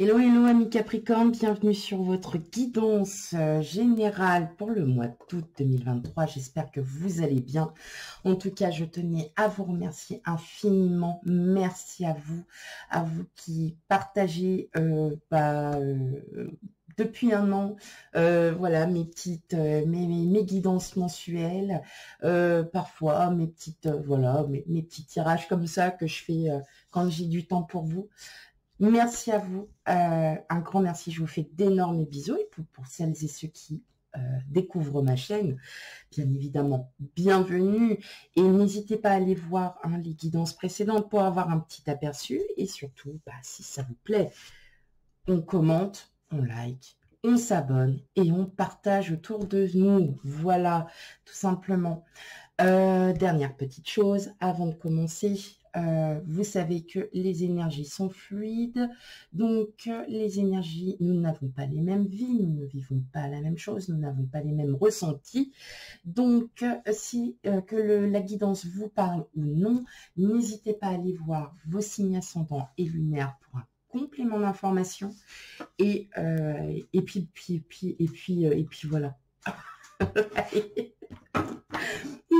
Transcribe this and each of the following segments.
Hello, hello amis Capricorne, bienvenue sur votre guidance générale pour le mois d'août 2023. J'espère que vous allez bien. En tout cas, je tenais à vous remercier infiniment. Merci à vous qui partagez depuis un an, voilà mes petites, mes guidances mensuelles, parfois mes petites, voilà mes petits tirages comme ça que je fais quand j'ai du temps pour vous. Merci à vous, un grand merci, je vous fais d'énormes bisous et pour celles et ceux qui découvrent ma chaîne, bien évidemment, bienvenue et n'hésitez pas à aller voir les guidances précédentes pour avoir un petit aperçu et surtout, si ça vous plaît, on commente, on like, on s'abonne et on partage autour de nous, voilà, tout simplement. Dernière petite chose, avant de commencer, vous savez que les énergies sont fluides, donc les énergies, nous n'avons pas les mêmes vies, nous ne vivons pas la même chose, nous n'avons pas les mêmes ressentis. Donc, si la guidance vous parle ou non, n'hésitez pas à aller voir vos signes ascendants et lunaires pour un complément d'information. Et puis voilà.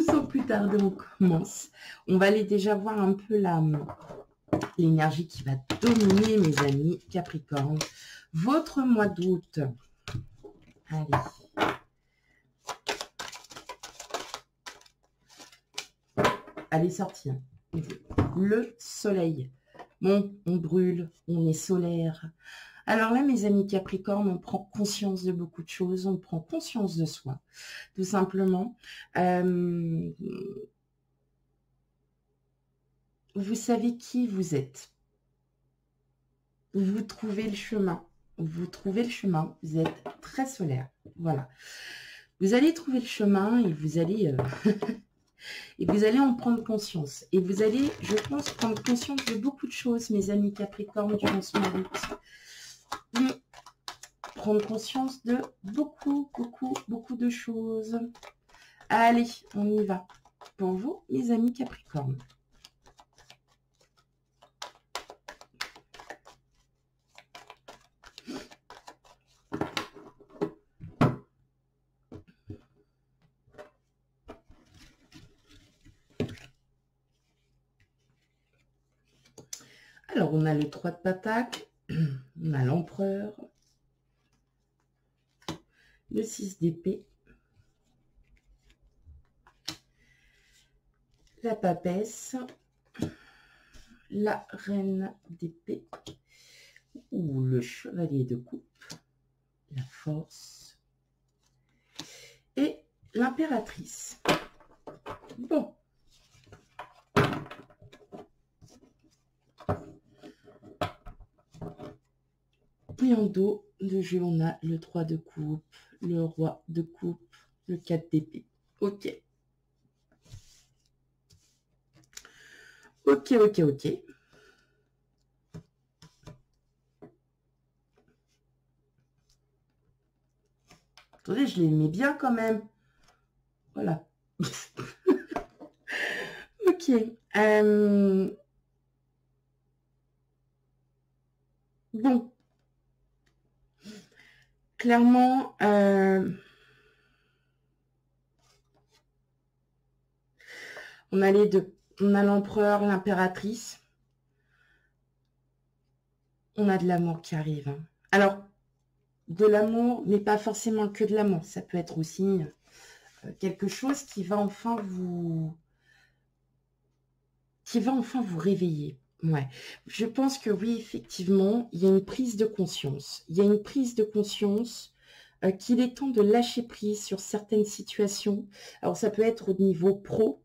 Sans plus tarder, on commence. On va aller déjà voir un peu l'énergie qui va dominer, mes amis Capricorne. Votre mois d'août. Allez. Allez, sortir. Le soleil. Bon, on brûle, on est solaire. Alors là, mes amis Capricorne, on prend conscience de beaucoup de choses, on prend conscience de soi, tout simplement. Vous savez qui vous êtes. Vous trouvez le chemin. Vous trouvez le chemin. Vous êtes très solaire. Voilà. Vous allez trouver le chemin et vous allez... et vous allez en prendre conscience. Et vous allez, je pense, prendre conscience de beaucoup de choses, mes amis Capricorne, durant ce mois d'août. Prendre conscience de beaucoup de choses. Allez, on y va. Pour vous, mes amis Capricorne. Alors, on a le 3 de Pentacle, on a l'Empereur, le 6 d'épée, la Papesse, la Reine d'épée, ou le Chevalier de coupe, la Force, et l'Impératrice. Bon. Et en dos de jeu, on a le 3 de coupe, le Roi de coupe, le 4 d'épée. Ok. Ok. Attendez, je les mets bien quand même. Voilà. Ok. Bon. Clairement, on a les deux. On a l'empereur, l'impératrice. On a de l'amour qui arrive. Hein. Alors, de l'amour, mais pas forcément que de l'amour. Ça peut être aussi quelque chose qui va enfin vous réveiller. Ouais. Je pense que oui, effectivement, il y a une prise de conscience. Il y a une prise de conscience qu'il est temps de lâcher prise sur certaines situations. Alors, ça peut être au niveau pro,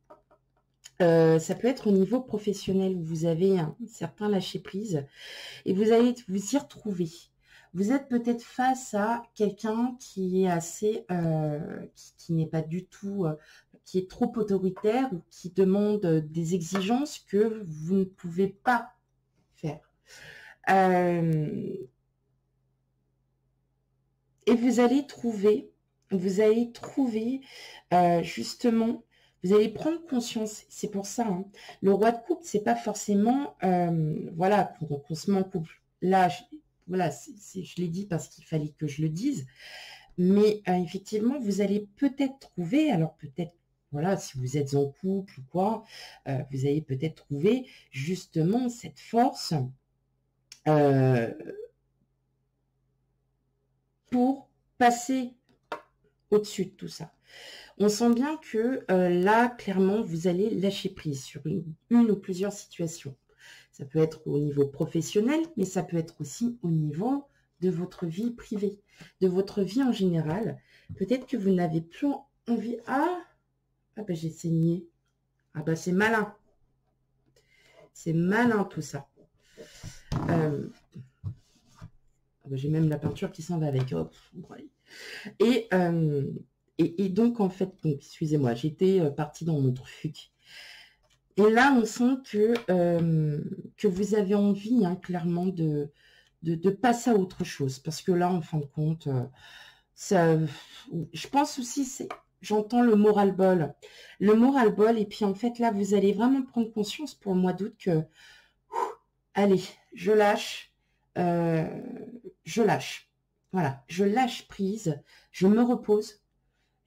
ça peut être au niveau professionnel où vous avez un certain lâcher prise et vous allez vous y retrouver. Vous êtes peut-être face à quelqu'un qui est assez, qui n'est pas du tout, qui est trop autoritaire ou qui demande des exigences que vous ne pouvez pas faire. Et vous allez trouver justement, vous allez prendre conscience. C'est pour ça, hein, le roi de coupe, c'est pas forcément, voilà, qu'on se met en couple. Là, voilà, je l'ai dit parce qu'il fallait que je le dise. Mais effectivement, vous allez peut-être trouver, alors peut-être, voilà, si vous êtes en couple ou quoi, vous allez peut-être trouver justement cette force pour passer au-dessus de tout ça. On sent bien que là, clairement, vous allez lâcher prise sur une ou plusieurs situations. Ça peut être au niveau professionnel, mais ça peut être aussi au niveau de votre vie privée, de votre vie en général. Peut-être que vous n'avez plus envie... Ah, ben j'ai saigné. Ah ben c'est malin. C'est malin tout ça. Ben, j'ai même la peinture qui s'en va avec. Oh, et donc, en fait, excusez-moi, j'étais partie dans mon truc. Et là, on sent que vous avez envie, hein, clairement, de passer à autre chose. Parce que là, en fin de compte, ça, je pense aussi, j'entends le moral-bol. Le moral-bol, et puis en fait, là, vous allez vraiment prendre conscience pour le mois d'août que, allez, je lâche. Je lâche. Voilà, je lâche prise, je me repose.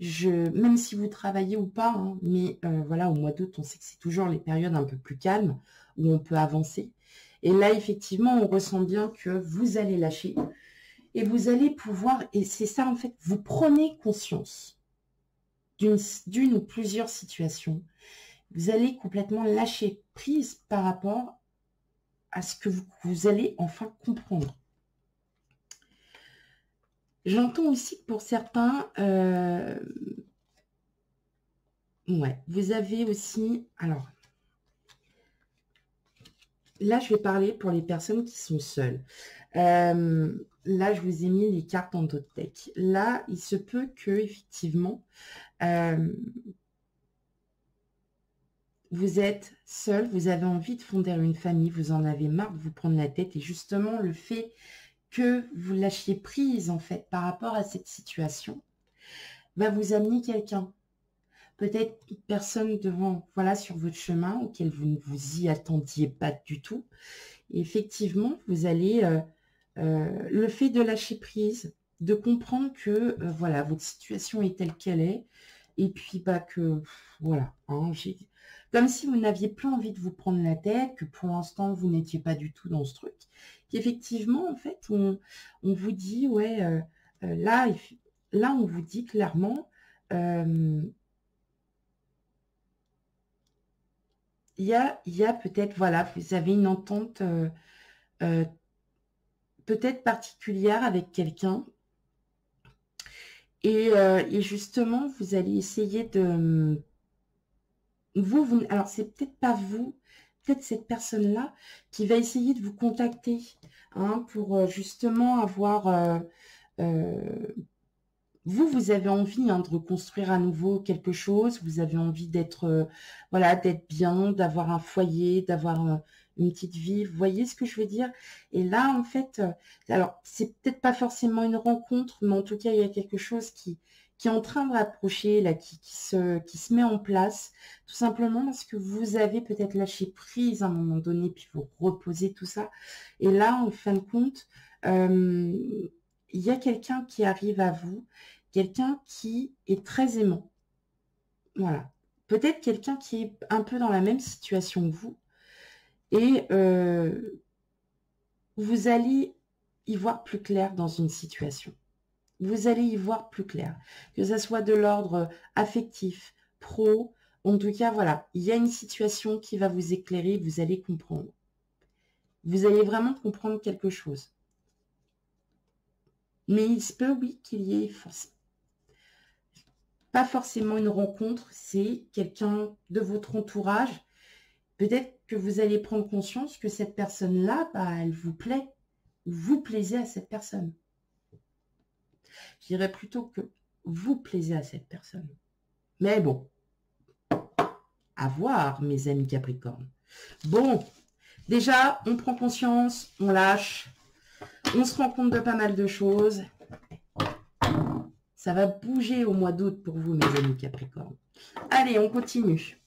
Même si vous travaillez ou pas, hein, mais voilà, au mois d'août, on sait que c'est toujours les périodes un peu plus calmes où on peut avancer. Et là, effectivement, on ressent bien que vous allez lâcher et vous allez pouvoir, et c'est ça en fait, vous prenez conscience d'une ou plusieurs situations. Vous allez complètement lâcher prise par rapport à ce que vous allez enfin comprendre. J'entends aussi que pour certains, ouais, vous avez aussi, alors, là, je vais parler pour les personnes qui sont seules. Là, je vous ai mis les cartes en d'autres decks. Là, il se peut que, effectivement, vous êtes seul, vous avez envie de fonder une famille, vous en avez marre de vous prendre la tête. Et justement, le fait que vous lâchiez prise, en fait, par rapport à cette situation, va vous amener quelqu'un. Peut-être une personne devant, voilà, sur votre chemin, auquel vous ne vous y attendiez pas du tout. Et effectivement, vous allez, le fait de lâcher prise, de comprendre que, voilà, votre situation est telle qu'elle est, et puis, bah, que, voilà, hein, comme si vous n'aviez plus envie de vous prendre la tête, que pour l'instant, vous n'étiez pas du tout dans ce truc. Qu'effectivement, en fait, on vous dit, ouais, là, on vous dit clairement, il y a peut-être, voilà, vous avez une entente peut-être particulière avec quelqu'un. Et justement, vous allez essayer de... alors, c'est peut-être pas vous, peut-être cette personne-là qui va essayer de vous contacter, hein, pour justement avoir... vous avez envie, hein, de reconstruire à nouveau quelque chose, vous avez envie d'être voilà, d'être bien, d'avoir un foyer, d'avoir une petite vie, vous voyez ce que je veux dire? Et là, en fait, alors, c'est peut-être pas forcément une rencontre, mais en tout cas, il y a quelque chose qui est en train de rapprocher, là, qui se met en place, tout simplement parce que vous avez peut-être lâché prise à un moment donné, puis vous reposez tout ça. Et là, en fin de compte, il y a quelqu'un qui arrive à vous, quelqu'un qui est très aimant. Voilà. Peut-être quelqu'un qui est un peu dans la même situation que vous. Et vous allez y voir plus clair dans une situation. Vous allez y voir plus clair. Que ça soit de l'ordre affectif, pro, en tout cas, voilà. Il y a une situation qui va vous éclairer, vous allez comprendre. Vous allez vraiment comprendre quelque chose. Mais il se peut, oui, qu'il y ait pas forcément une rencontre, c'est quelqu'un de votre entourage. Peut-être que vous allez prendre conscience que cette personne-là, bah, elle vous plaît. Vous plaisez à cette personne. Je dirais plutôt que vous plaisez à cette personne. Mais bon, à voir, mes amis Capricorne. Bon, déjà, on prend conscience, on lâche, on se rend compte de pas mal de choses. Ça va bouger au mois d'août pour vous, mes amis Capricorne. Allez, on continue.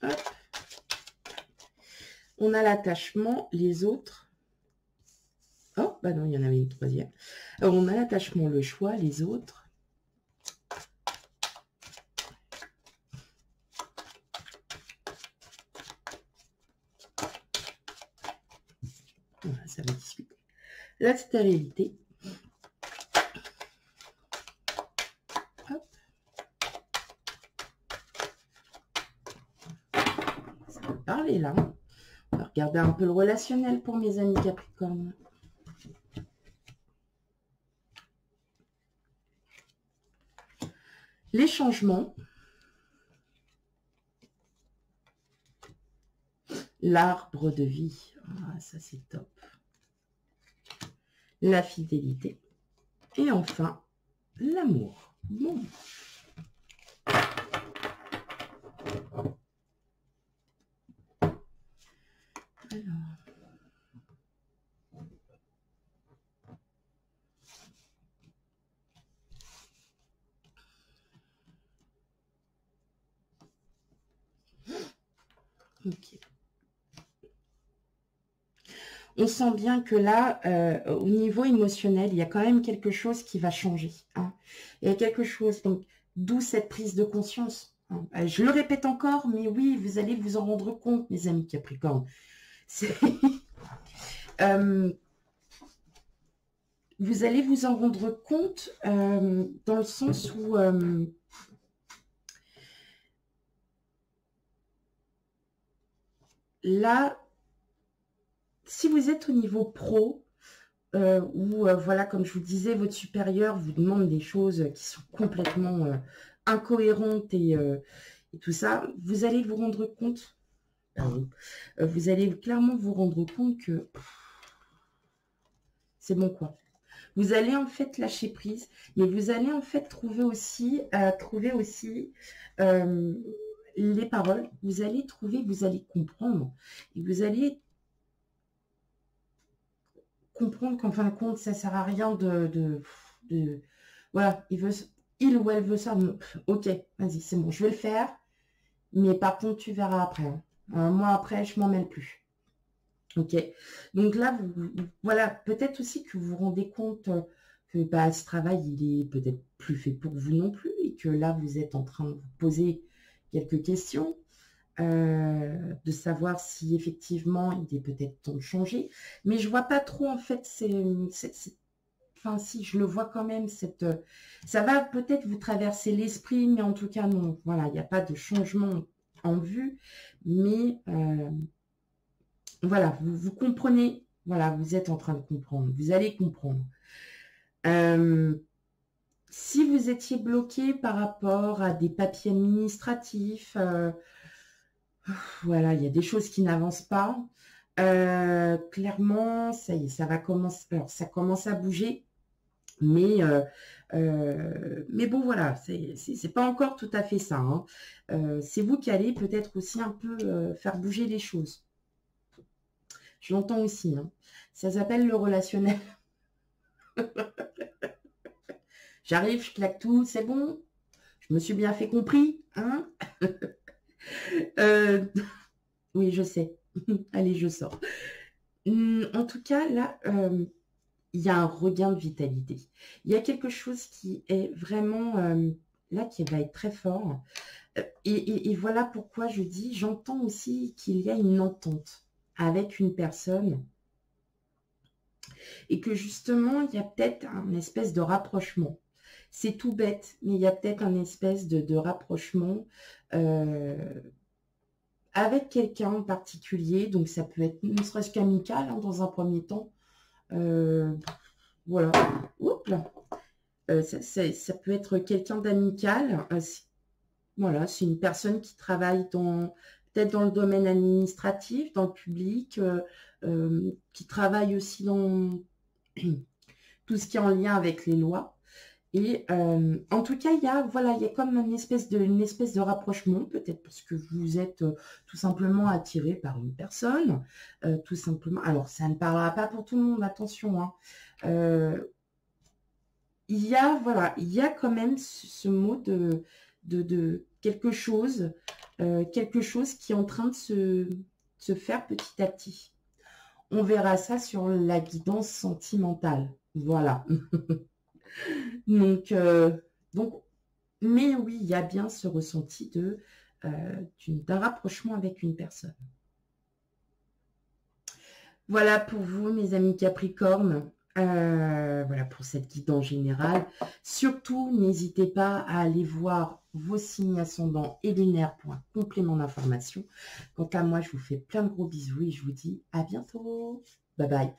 Hop. On a l'attachement, les autres. Oh, bah non, il y en avait une troisième. On a l'attachement, le choix, les autres. Voilà, ça va discuter. La stérilité. Hop. Ça va parler là. On va regarder un peu le relationnel pour mes amis Capricorne. Les changements. L'arbre de vie. Ah, ça c'est top. La fidélité. Et enfin, l'amour. Bon. Alors. Ok. On sent bien que là, au niveau émotionnel, il y a quand même quelque chose qui va changer. Hein. Il y a quelque chose, donc d'où cette prise de conscience. Hein. Je le répète encore, mais oui, vous allez vous en rendre compte, mes amis Capricorne. Vous allez vous en rendre compte dans le sens où là, si vous êtes au niveau pro, où, voilà, comme je vous disais, votre supérieur vous demande des choses qui sont complètement incohérentes et tout ça, vous allez vous rendre compte, vous allez clairement vous rendre compte que c'est bon quoi. Vous allez en fait lâcher prise, mais vous allez en fait trouver aussi les paroles. Vous allez trouver, vous allez comprendre, et vous allez comprendre qu'en fin de compte, ça sert à rien de voilà, il ou elle veut ça. Ok, vas-y, c'est bon, je vais le faire. Mais par contre, tu verras après. Hein. Moi, après, je m'en mêle plus. Ok. Donc là, voilà, peut-être aussi que vous vous rendez compte que bah, ce travail, il est peut-être plus fait pour vous non plus et que là, vous êtes en train de vous poser quelques questions. De savoir si effectivement il est peut-être temps de changer. Mais je vois pas trop en fait, enfin si, je le vois quand même, ça va peut-être vous traverser l'esprit, mais en tout cas non, voilà, il n'y a pas de changement en vue, mais voilà, vous comprenez, voilà, vous êtes en train de comprendre, vous allez comprendre. Si vous étiez bloqué par rapport à des papiers administratifs, voilà, il y a des choses qui n'avancent pas. Clairement, ça y est, ça va commencer. Alors, ça commence à bouger, mais bon, voilà, c'est pas encore tout à fait ça. Hein. C'est vous qui allez peut-être aussi un peu faire bouger les choses. Je l'entends aussi. Hein. Ça s'appelle le relationnel. J'arrive, je claque tout, c'est bon. Je me suis bien fait compris. Hein. Oui, je sais. Allez, je sors. En tout cas, là, il y a un regain de vitalité. Il y a quelque chose qui est vraiment là, qui va être très fort. Et voilà pourquoi je dis, j'entends aussi qu'il y a une entente avec une personne et que justement, il y a peut-être un espèce de rapprochement. C'est tout bête, mais il y a peut-être un espèce de rapprochement avec quelqu'un en particulier. Donc, ça peut être ne serait-ce qu'amical hein, dans un premier temps. Voilà. Oups là. Ça peut être quelqu'un d'amical. Voilà, c'est une personne qui travaille peut-être dans le domaine administratif, dans le public, qui travaille aussi dans tout ce qui est en lien avec les lois. Et en tout cas, voilà, il y a comme une espèce de rapprochement, peut-être parce que vous êtes tout simplement attiré par une personne, tout simplement. Alors, ça ne parlera pas pour tout le monde, attention. Hein. Voilà, il y a quand même ce mot de quelque chose quelque chose qui est en train de se faire petit à petit. On verra ça sur la guidance sentimentale. Voilà. Donc, mais oui, il y a bien ce ressenti d'un rapprochement avec une personne. Voilà pour vous, mes amis Capricorne. Voilà pour cette guidance générale. Surtout, n'hésitez pas à aller voir vos signes ascendants et lunaires pour un complément d'information. Quant à moi, je vous fais plein de gros bisous et je vous dis à bientôt. Bye bye.